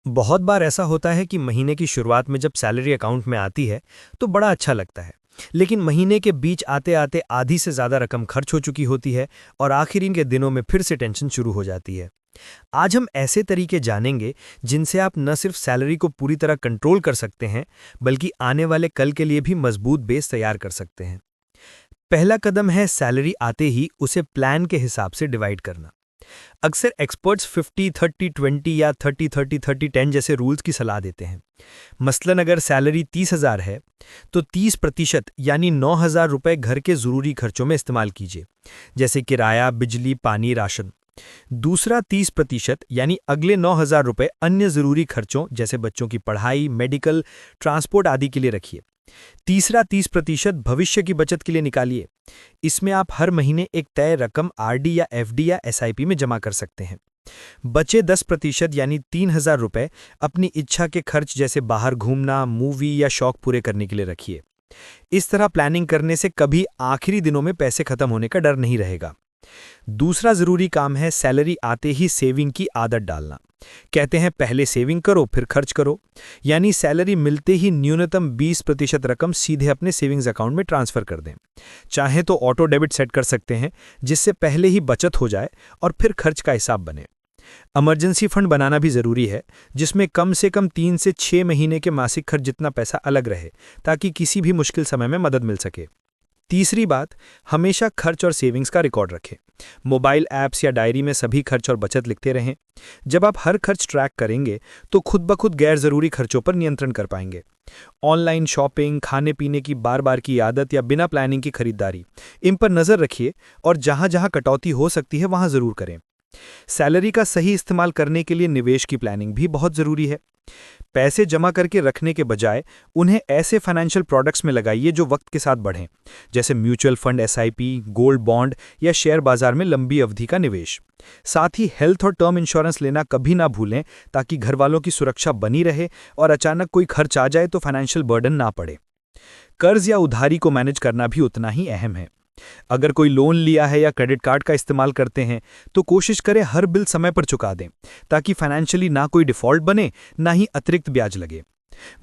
बहुत बार ऐसा होता है कि महीने की शुरुआत में जब सैलरी अकाउंट में आती है तो बड़ा अच्छा लगता है। लेकिन महीने के बीच आते आते आधी से ज़्यादा रकम खर्च हो चुकी होती है और आखिरी के दिनों में फिर से टेंशन शुरू हो जाती है। आज हम ऐसे तरीके जानेंगे जिनसे आप न सिर्फ सैलरी को पूरी तरह कंट्रोल कर सकते हैं, बल्कि आने वाले कल के लिए भी मजबूत बेस तैयार कर सकते हैं। पहला कदम है सैलरी आते ही उसे प्लान के हिसाब से डिवाइड करना। अक्सर एक्सपर्ट्स 50-30-20 या 30-30-30-10 जैसे रूल्स की सलाह देते हैं। मसलन अगर सैलरी 30,000 है तो 30% यानी 9,000 रुपए घर के ज़रूरी खर्चों में इस्तेमाल कीजिए, जैसे किराया, बिजली, पानी, राशन। दूसरा 30% यानी अगले 9,000 रुपए अन्य ज़रूरी खर्चों जैसे बच्चों की पढ़ाई, मेडिकल, ट्रांसपोर्ट आदि के लिए रखिए। तीसरा 30% भविष्य की बचत के लिए निकालिए। इसमें आप हर महीने एक तय रकम आरडी या एफडी या एसआईपी में जमा कर सकते हैं। बचे 10% यानी 3,000 रुपए अपनी इच्छा के खर्च जैसे बाहर घूमना, मूवी या शौक पूरे करने के लिए रखिए। इस तरह प्लानिंग करने से कभी आखिरी दिनों में पैसे खत्म होने का डर नहीं रहेगा। दूसरा जरूरी काम है सैलरी आते ही सेविंग की आदत डालना। कहते हैं पहले सेविंग करो फिर खर्च करो, यानी सैलरी मिलते ही न्यूनतम 20% रकम सीधे अपने सेविंग्स अकाउंट में ट्रांसफर कर दें। चाहे तो ऑटो डेबिट सेट कर सकते हैं, जिससे पहले ही बचत हो जाए और फिर खर्च का हिसाब बने। इमरजेंसी फंड बनाना भी जरूरी है, जिसमें कम से कम 3 से 6 महीने के मासिक खर्च जितना पैसा अलग रहे, ताकि किसी भी मुश्किल समय में मदद मिल सके। तीसरी बात, हमेशा खर्च और सेविंग्स का रिकॉर्ड रखें। मोबाइल ऐप्स या डायरी में सभी खर्च और बचत लिखते रहें। जब आप हर खर्च ट्रैक करेंगे तो खुद ब खुद गैर जरूरी खर्चों पर नियंत्रण कर पाएंगे। ऑनलाइन शॉपिंग, खाने पीने की बार बार की आदत या बिना प्लानिंग की खरीदारी, इन पर नजर रखिए और जहां जहां कटौती हो सकती है वहां जरूर करें। सैलरी का सही इस्तेमाल करने के लिए निवेश की प्लानिंग भी बहुत जरूरी है। पैसे जमा करके रखने के बजाय उन्हें ऐसे फाइनेंशियल प्रोडक्ट्स में लगाइए जो वक्त के साथ बढ़ें, जैसे mutual fund, SIP, gold bond या शेयर बाजार में लंबी अवधि का निवेश। साथ ही हेल्थ और टर्म इंश्योरेंस लेना कभी ना भूलें, ताकि घर वालों की सुरक्षा बनी रहे और अचानक कोई खर्च आ जाए तो फाइनेंशियल बर्डन ना पड़े। कर्ज या उधारी को मैनेज करना भी उतना ही अहम है। अगर कोई लोन लिया है या क्रेडिट कार्ड का इस्तेमाल करते हैं तो कोशिश करें हर बिल समय पर चुका दें, ताकि फाइनेंशियली ना कोई डिफॉल्ट बने ना ही अतिरिक्त ब्याज लगे।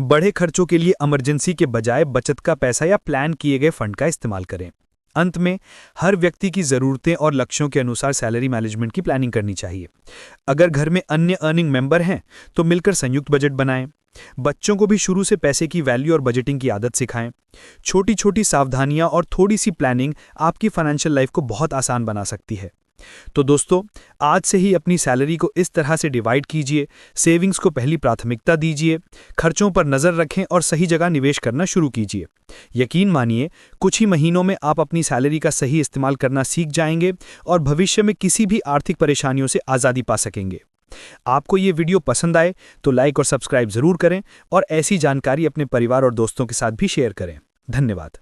बड़े खर्चों के लिए इमरजेंसी के बजाय बचत का पैसा या प्लान किए गए फंड का इस्तेमाल करें। अंत में, हर व्यक्ति की ज़रूरतें और लक्ष्यों के अनुसार सैलरी मैनेजमेंट की प्लानिंग करनी चाहिए। अगर घर में अन्य अर्निंग मेंबर हैं तो मिलकर संयुक्त बजट बनाएं। बच्चों को भी शुरू से पैसे की वैल्यू और बजटिंग की आदत सिखाएं। छोटी छोटी सावधानियां और थोड़ी सी प्लानिंग आपकी फाइनेंशियल लाइफ को बहुत आसान बना सकती है। तो दोस्तों, आज से ही अपनी सैलरी को इस तरह से डिवाइड कीजिए, सेविंग्स को पहली प्राथमिकता दीजिए, खर्चों पर नजर रखें और सही जगह निवेश करना शुरू कीजिए। यकीन मानिए, कुछ ही महीनों में आप अपनी सैलरी का सही इस्तेमाल करना सीख जाएंगे और भविष्य में किसी भी आर्थिक परेशानियों से आज़ादी पा सकेंगे। आपको ये वीडियो पसंद आए तो लाइक और सब्सक्राइब जरूर करें और ऐसी जानकारी अपने परिवार और दोस्तों के साथ भी शेयर करें। धन्यवाद।